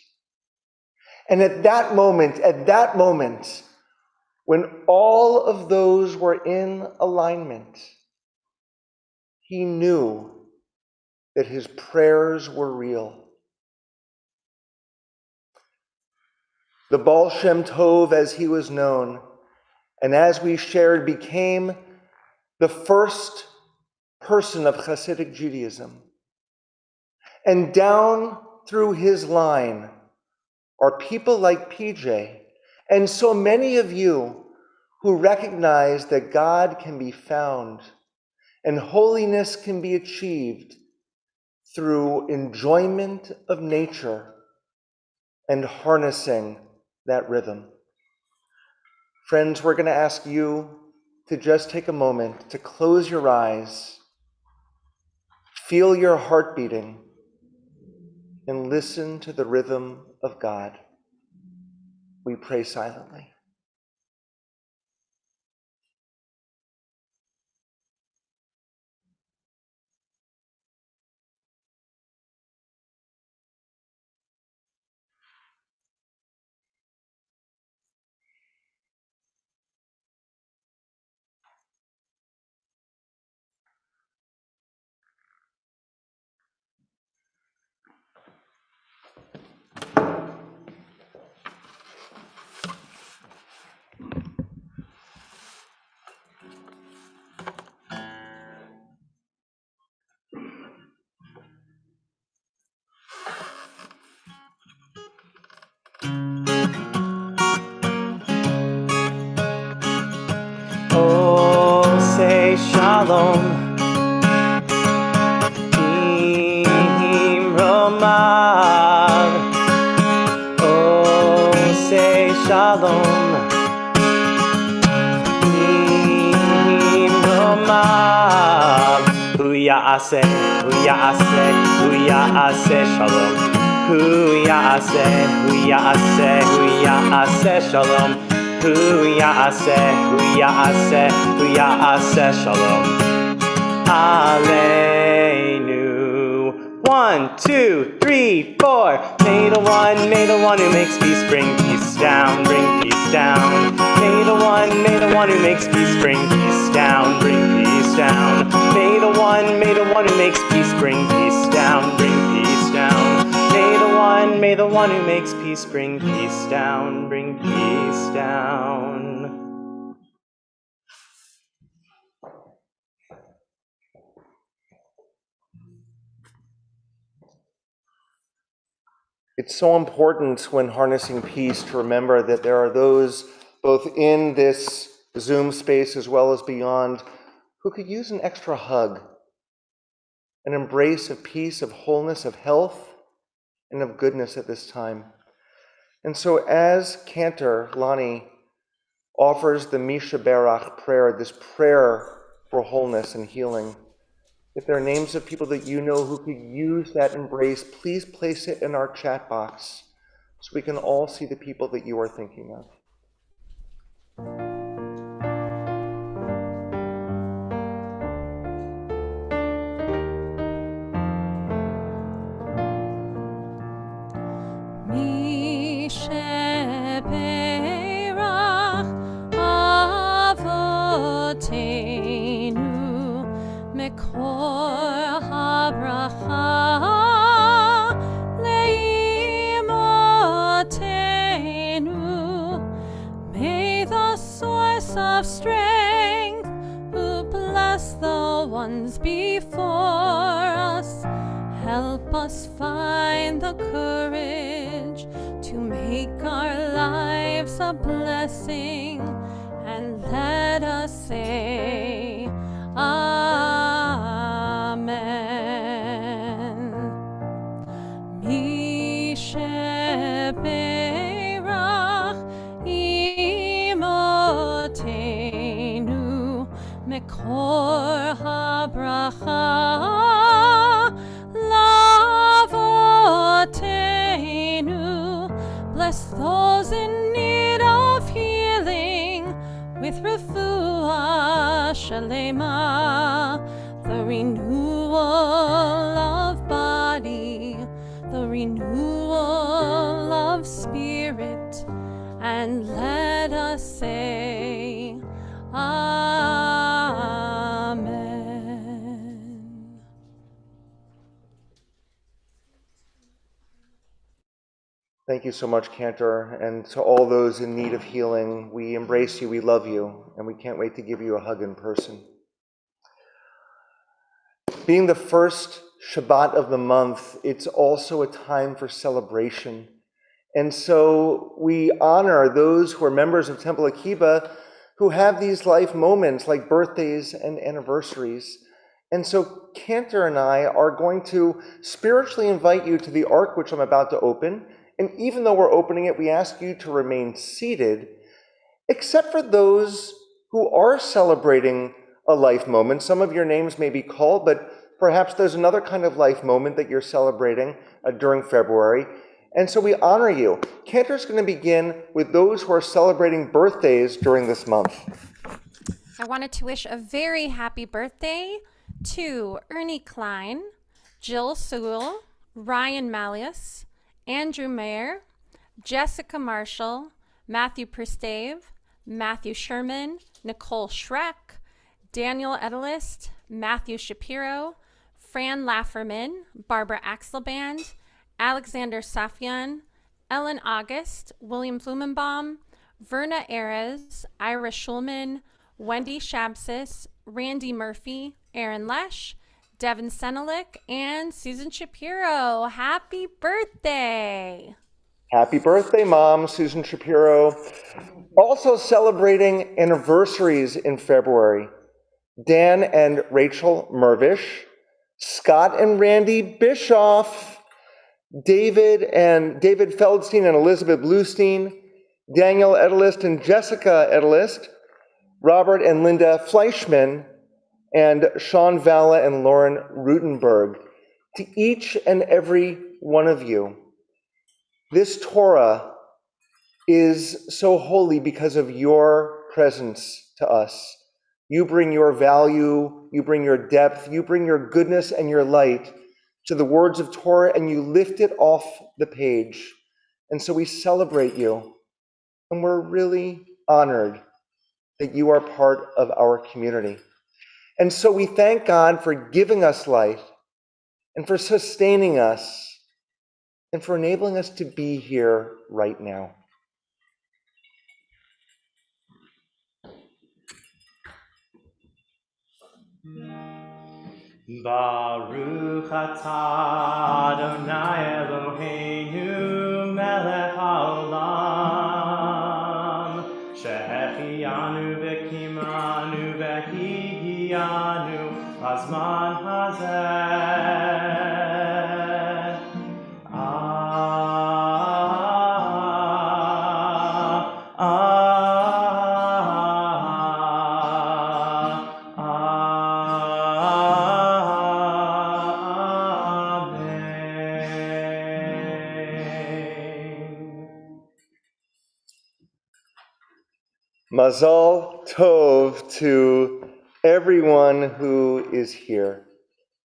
And at that moment, when all of those were in alignment, he knew that his prayers were real. The Baal Shem Tov, as he was known, and as we shared, became the first person of Hasidic Judaism. And down through his line are people like PJ, and so many of you who recognize that God can be found and holiness can be achieved through enjoyment of nature and harnessing that rhythm. Friends, we're going to ask you to just take a moment to close your eyes, feel your heart beating, and listen to the rhythm of God. We pray silently. Oh, say shalom. Im romav. Oh, say shalom. Im romav. Hu ya'aseh shalom. Hu ya'aseh shalom. Hu ya'aseh shalom. Aleinu. 1, 2, 3, 4. May the one who makes peace bring peace down, bring peace down. May the one who makes peace bring peace down, bring peace down. May the one who makes peace bring peace down, bring peace down. May the one who makes peace bring peace down, bring peace down. It's so important when harnessing peace to remember that there are those both in this Zoom space as well as beyond who could use an extra hug, an embrace of peace, of wholeness, of health, and of goodness at this time. And so as Cantor Lonnie offers the Misha Berach prayer, this prayer for wholeness and healing, if there are names of people that you know who could use that embrace, please place it in our chat box so we can all see the people that you are thinking of. Mekor habracha leimotenu. May the source of strength who bless the ones before us help us find the courage to make our lives a blessing, and let us say Amen. Mishe Berach imotenu mekor habracha lavotenu. in need of healing with refuah shalema, the renewal of body, the renewal of spirit, and let us say, Amen. Thank you so much, Cantor, and to all those in need of healing. We embrace you, we love you, and we can't wait to give you a hug in person. Being the first Shabbat of the month, it's also a time for celebration. And so we honor those who are members of Temple Akiba who have these life moments like birthdays and anniversaries. And so Cantor and I are going to spiritually invite you to the ark, which I'm about to open. And even though we're opening it, we ask you to remain seated, except for those who are celebrating a life moment. Some of your names may be called, but perhaps there's another kind of life moment that you're celebrating during February. And so we honor you. Cantor's going to begin with those who are celebrating birthdays during this month. I wanted to wish a very happy birthday to Ernie Klein, Jill Sewell, Ryan Malleus, Andrew Mayer, Jessica Marshall, Matthew Pristave, Matthew Sherman, Nicole Schreck, Daniel Edelist, Matthew Shapiro, Fran Lafferman, Barbara Axelband, Alexander Safyan, Ellen August, William Blumenbaum, Verna Erez, Ira Schulman, Wendy Shabsis, Randy Murphy, Aaron Lesh, Devin Senelik, and Susan Shapiro. Happy birthday! Happy birthday, Mom, Susan Shapiro. Also celebrating anniversaries in February, Dan and Rachel Mervish, Scott and Randy Bischoff, David Feldstein and Elizabeth Bluestein, Daniel Edelist and Jessica Edelist, Robert and Linda Fleischman, and Sean Valla and Lauren Rutenberg. To each and every one of you, this Torah is so holy because of your presence to us. You bring your value, you bring your depth, you bring your goodness and your light to the words of Torah, and you lift it off the page. And so we celebrate you, and we're really honored that you are part of our community. And so we thank God for giving us life and for sustaining us and for enabling us to be here right now. Baruch atah Adonai Eloheinu melech haolam shehechianu v'kimanu v'higianu hazman hazeh. Mazal Tov to everyone who is here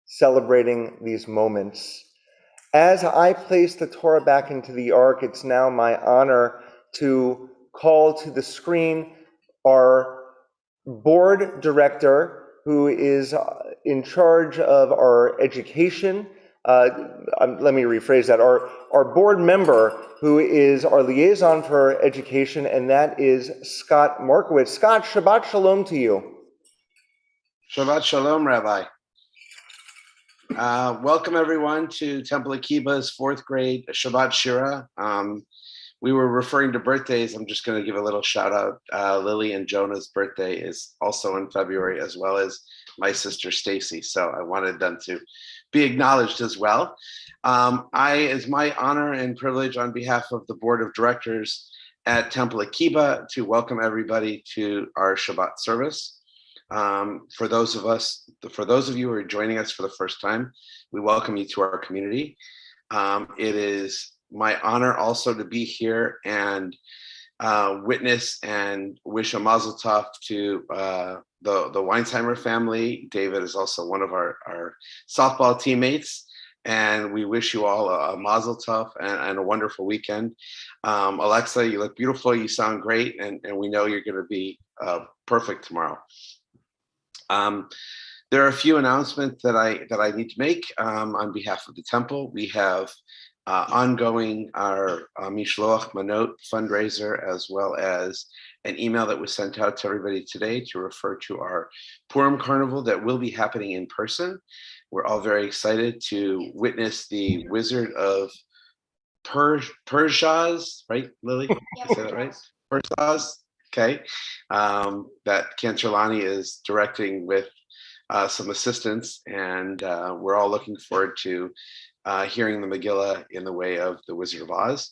celebrating these moments. As I place the Torah back into the ark, it's now my honor to call to the screen our board director, who is in charge of our education. Let me rephrase that. Our board member, who is our liaison for education, and that is Scott Marquits. Scott, Shabbat Shalom to you. Shabbat Shalom, Rabbi. Welcome everyone to Temple Akiba's fourth grade Shabbat Shira. We were referring to birthdays. I'm just going to give a little shout out. Lily and Jonah's birthday is also in February, as well as my sister Stacy. So I wanted them to be acknowledged as well. It's my honor and privilege on behalf of the board of directors at Temple Akiba to welcome everybody to our Shabbat service. For those of you who are joining us for the first time, we welcome you to our community. It is my honor also to be here and witness and wish a mazel tov to the Weinsheimer family. David is also one of our softball teammates, and we wish you all a mazel tov and a wonderful weekend. Alexa, you look beautiful. You sound great, and we know you're going to be perfect tomorrow. There are a few announcements that I need to make on behalf of the temple. We have ongoing our Mishloach Manot fundraiser, as well as an email that was sent out to everybody today to refer to our Purim Carnival that will be happening in person. We're all very excited to witness the Wizard of Pershaz, right, Lily? Did I say that right? Pershaz, okay. That Cantorlani is directing with some assistance, and we're all looking forward to hearing the Megillah in the way of the Wizard of Oz.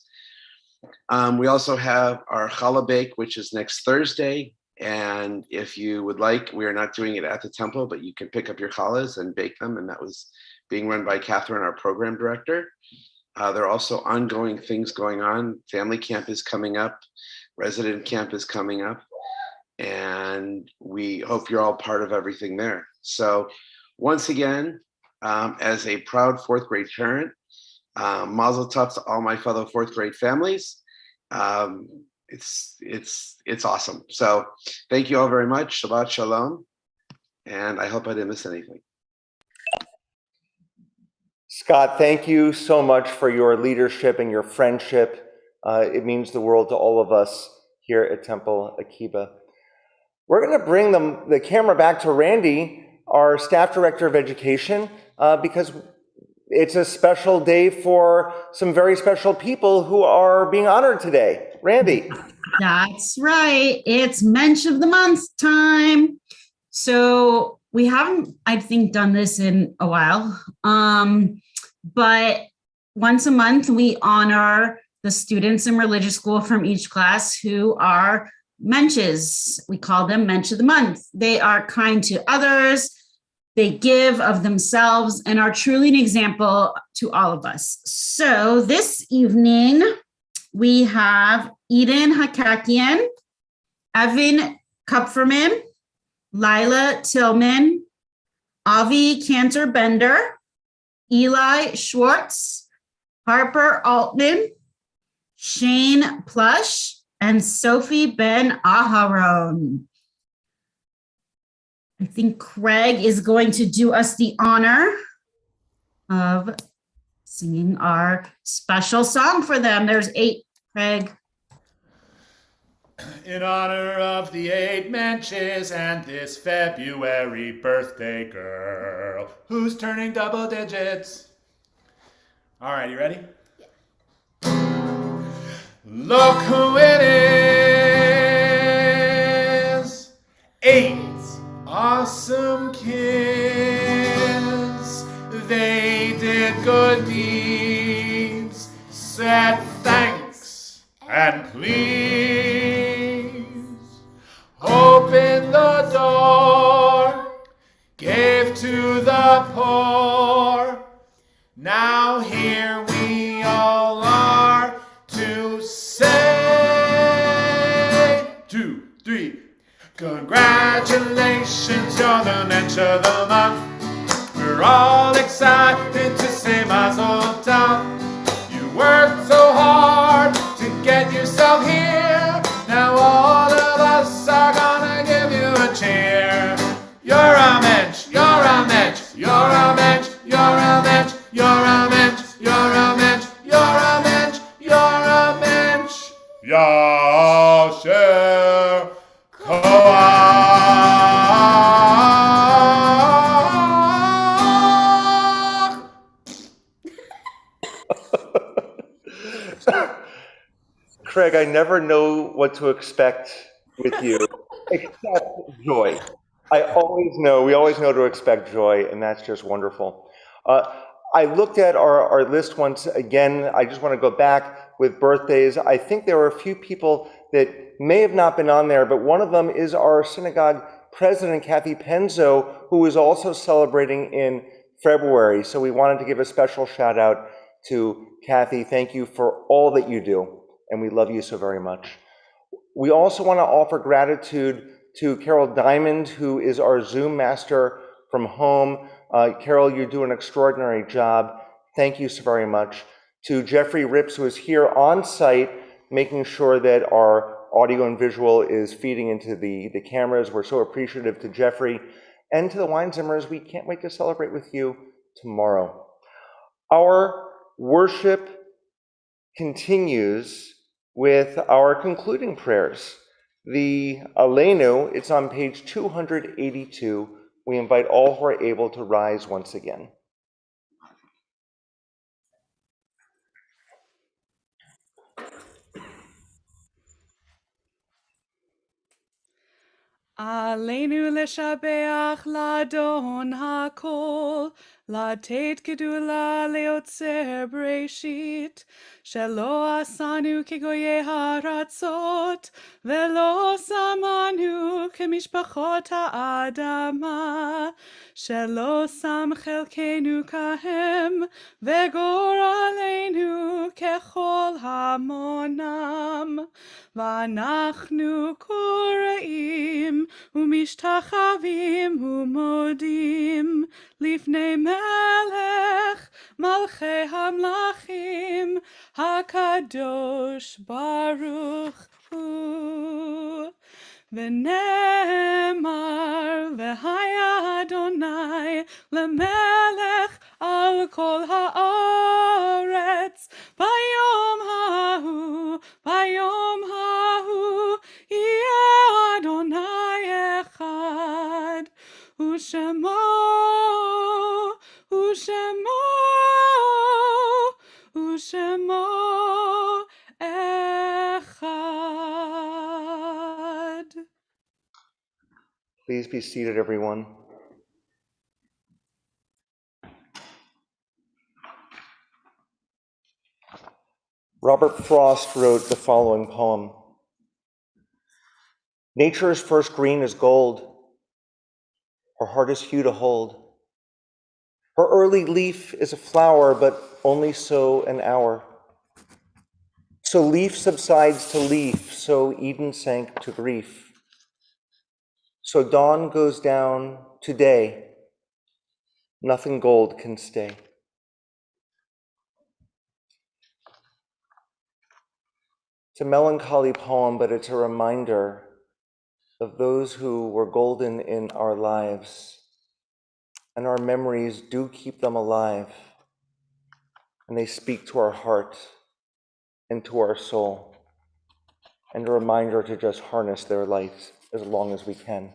We also have our challah bake, which is next Thursday. And if you would like, we are not doing it at the temple, but you can pick up your challahs and bake them. And that was being run by Catherine, our program director. There are also ongoing things going on. Family camp is coming up. Resident camp is coming up. And we hope you're all part of everything there. So once again, as a proud fourth grade parent, mazel tov to all my fellow fourth grade families. It's awesome. So thank you all very much. Shabbat Shalom. And I hope I didn't miss anything. Scott, thank you so much for your leadership and your friendship. It means the world to all of us here at Temple Akiba. We're going to bring the camera back to Randy, our staff director of education, because it's a special day for some very special people who are being honored today. Randy. That's right. It's Mensch of the Month time. So we haven't, I think, done this in a while. But once a month, we honor the students in religious school from each class who are Mensches. We call them Mensch of the Month. They are kind to others. They give of themselves and are truly an example to all of us. So this evening, we have Eden Hakakian, Evan Kupferman, Lila Tillman, Avi Cantor-Bender, Eli Schwartz, Harper Altman, Shane Plush, and Sophie Ben Aharon. I think Craig is going to do us the honor of singing our special song for them. There's 8, Craig. In honor of the 8 Mensches and this February birthday girl who's turning double digits. All right, you ready? Yeah. Look who it is. 8 awesome kids. They did good deeds, said thanks and please. Opened the door, gave to the poor. Now here we all are to say 2, 3. Congratulations, you're the Mensch of the Month. We're all excited to say mazel tov. You worked so hard to get yourself here. Now all of us are gonna give you a cheer. You're a Mensch, you're a Mensch, you're a Mensch, you're a Mensch, you're a Mensch, you're a Mensch, you're a Mensch, you're a Mensch. Yasher Koach. Craig, I never know what to expect with you, except joy. We always know to expect joy, and that's just wonderful. I looked at our list once again. I just want to go back with birthdays. I think there were a few people that may have not been on there, but one of them is our synagogue president, Kathy Penzo, who is also celebrating in February. So we wanted to give a special shout out to Kathy, thank you for all that you do, and we love you so very much. We also want to offer gratitude to Carol Diamond, who is our Zoom master from home. Carol, you do an extraordinary job. Thank you so very much. To Jeffrey Rips, who is here on site, making sure that our audio and visual is feeding into the cameras. We're so appreciative to Jeffrey. And to the Weinzimmers, we can't wait to celebrate with you tomorrow. Our worship continues with our concluding prayers. The Aleinu, it's on page 282. We invite all who are able to rise once again. עלינו לשבח לאדון הכל, לתת גדולה ליוצר בראשית, שלא עשנו כגויי הארצות, ולא שמנו כמשפחות האדמה, שלא שם חלקנו כהם, וגורלנו ככל המונם. ואנחנו קוראים ומשתחווים ומודים לפני מלך מלכי המלכים הקדוש ברוך הוא. ונאמר והיה אדוני למלך על כל הארץ ביום ההוא יהיה אדוני אחד ושמו אחד. Please be seated, everyone. Robert Frost wrote the following poem. Nature's first green is gold, her hardest hue to hold. Her early leaf is a flower, but only so an hour. So leaf subsides to leaf, so Eden sank to grief. So dawn goes down to day, nothing gold can stay. It's a melancholy poem, but it's a reminder of those who were golden in our lives, and our memories do keep them alive, and they speak to our heart and to our soul, and a reminder to just harness their light as long as we can.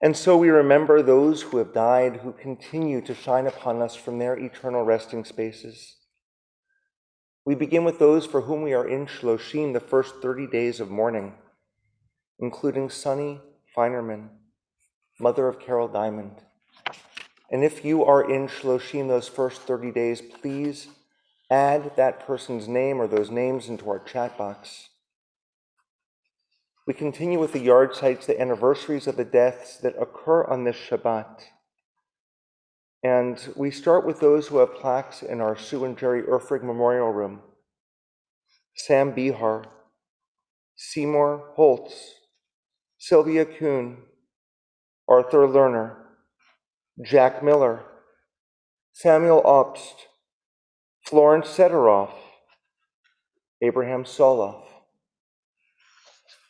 And so we remember those who have died, who continue to shine upon us from their eternal resting spaces. We begin with those for whom we are in Shloshim, the first 30 days of mourning, including Sunny Feinerman, mother of Carol Diamond. And if you are in Shloshim those first 30 days, please add that person's name or those names into our chat box. We continue with the yard sites, the anniversaries of the deaths that occur on this Shabbat. And we start with those who have plaques in our Sue and Jerry Erfrig Memorial Room. Sam Bihar, Seymour Holtz, Sylvia Kuhn, Arthur Lerner, Jack Miller, Samuel Obst, Florence Sederoff, Abraham Soloff.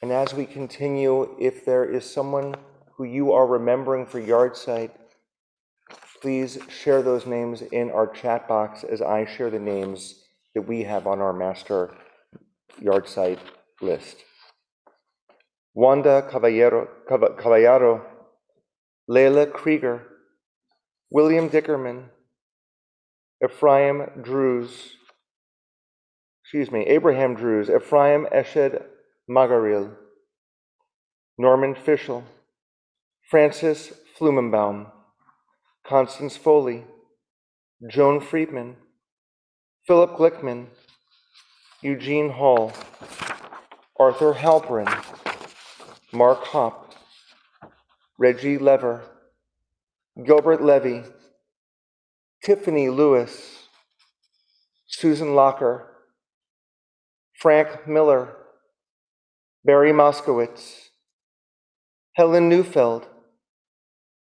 And as we continue, if there is someone who you are remembering for Yahrzeit, please share those names in our chat box as I share the names that we have on our master Yahrzeit list. Wanda Caballero, Leila Krieger, William Dickerman, Abraham Drews, Ephraim Eshed Magaril, Norman Fischel, Francis Flumenbaum, Constance Foley, Joan Friedman, Philip Glickman, Eugene Hall, Arthur Halperin, Mark Hopp, Reggie Lever, Gilbert Levy, Tiffany Lewis, Susan Locker, Frank Miller, Barry Moskowitz, Helen Neufeld,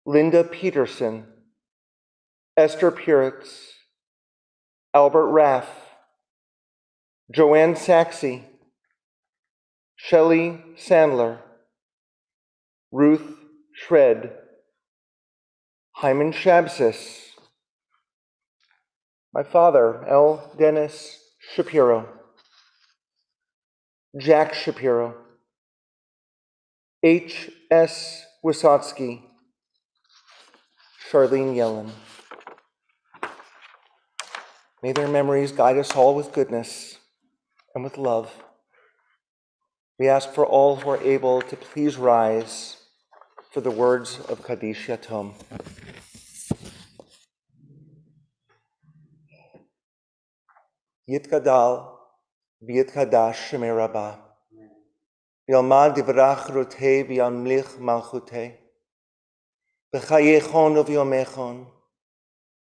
Linda Peterson, Esther Puritz, Albert Raff, Joanne Saxey, Shelley Sandler, Ruth Shred, Hyman Shabsis, my father, L. Dennis Shapiro, Jack Shapiro, H. S. Wysotsky, Charlene Yellen. May their memories guide us all with goodness and with love. We ask for all who are able to please rise for the words of Kaddish Yatom. Yitgadal v'yitkadash shemei Rabbah. Yalmad divrach rotei v'yamlich malchutei. V'chayechon uv'yomechon.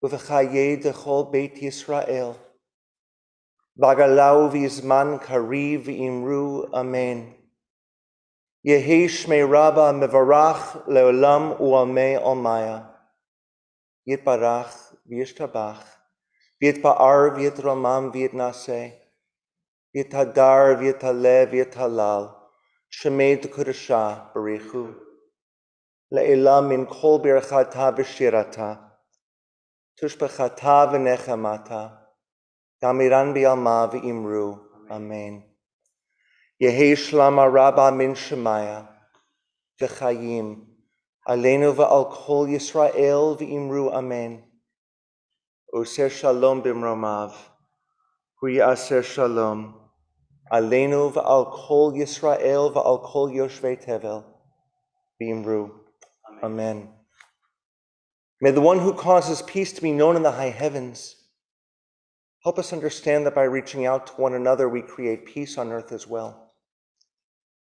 V'chayei dechol Beit Yisrael. V'agalau v'yizman kariv v'imru amen. Yehi shmei Rabbah mevarach leolam u'amei almaya. Yitbarach v'yishtabach. V'yitpa'ar v'yitramam v'yitnaseh. V'yitadar v'yitaleh v'yitalal. Shemei d'kudashah barichu. Le'elam min kol birchata v'shirata. Tushbechata v'nechamata. Gamiran bi'alma v'imru. Amen. Yehi shlama Rabbah min Shemaya. V'chayim. Aleinu v'al kol Yisrael v'imru. Amen. Oser shalom b'mromav. Hu ya'aser shalom. Aleinu v'al kol Yisrael v'al kol Yoshvei Tevel. V'imru. Amen. May the one who causes peace to be known in the high heavens help us understand that by reaching out to one another, we create peace on earth as well.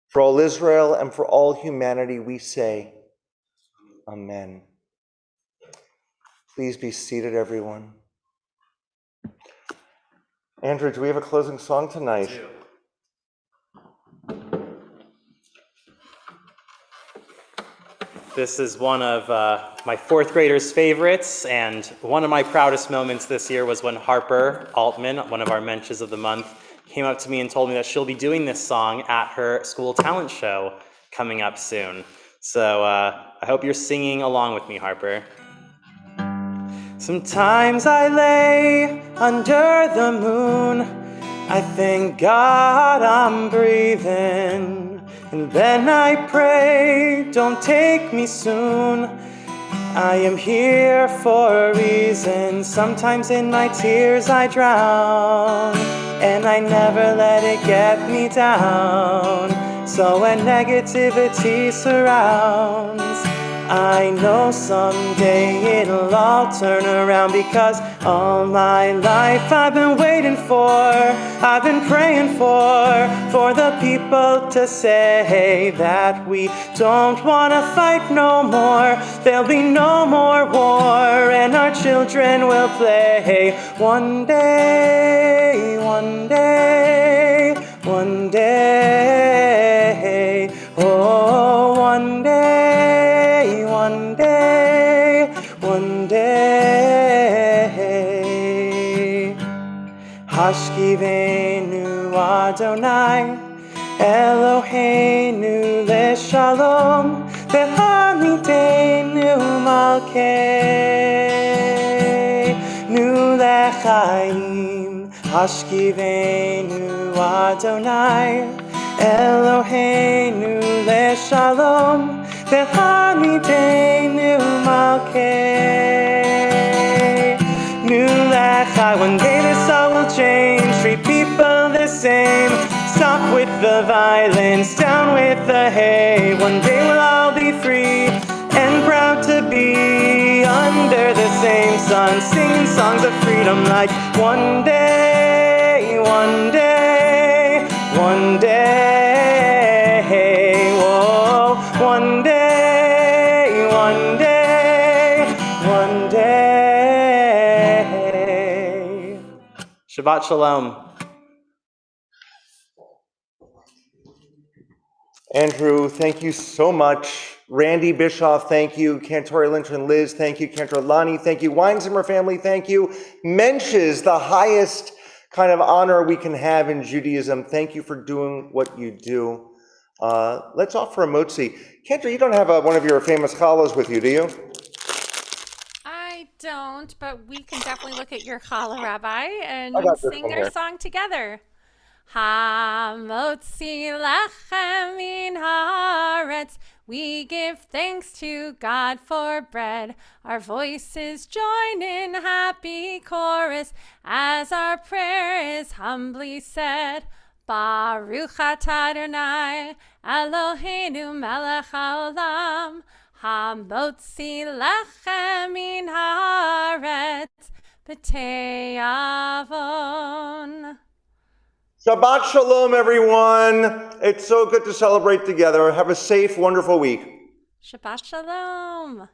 For all Israel and for all humanity, we say, Amen. Please be seated, everyone. Andrew, do we have a closing song tonight? This is one of my fourth graders' favorites, and one of my proudest moments this year was when Harper Altman, one of our Mensches of the month, came up to me and told me that she'll be doing this song at her school talent show coming up soon. So I hope you're singing along with me, Harper. Sometimes I lay under the moon, I thank God I'm breathing. And then I pray, don't take me soon. I am here for a reason. Sometimes in my tears I drown, and I never let it get me down. So when negativity surrounds, I know someday it'll all turn around, because all my life I've been waiting for, I've been praying for the people to say that we don't want to fight no more. There'll be no more war, and our children will play. One day, one day, one day, oh, one day, one day, one day. Hashkivenu Adonai, Eloheinu leShalom, V'hamidenu Malkeinu lechaim. Hashkivenu Adonai, Eloheinu leShalom, V'hamidenu Malkeinu lechai. One day this all will change, treat people the same. Stop with the violence, down with the hate. One day we'll all be free and proud to be under the same sun, singing songs of freedom like one day, one day, one day, whoa, one day, one day, one day. Shabbat Shabbat Shalom. Andrew, thank you so much. Randy Bischoff, thank you. Cantori Lynch and Liz, thank you. Cantor Lonnie, thank you. Weinzimmer family, thank you. Mensch is the highest kind of honor we can have in Judaism. Thank you for doing what you do. Let's offer a motzi. Cantor, you don't have one of your famous challahs with you, do you? I don't, but we can definitely look at your challah, Rabbi, and I got this sing one our here. song together. Hamotzi lechem min haaretz. We give thanks to God for bread. Our voices join in happy chorus as our prayer is humbly said. Baruch atah Adonai Eloheinu melech haolam. Hamotzi lechem min haaretz b'tei avon. Shabbat Shalom, everyone. It's so good to celebrate together. Have a safe, wonderful week. Shabbat Shalom.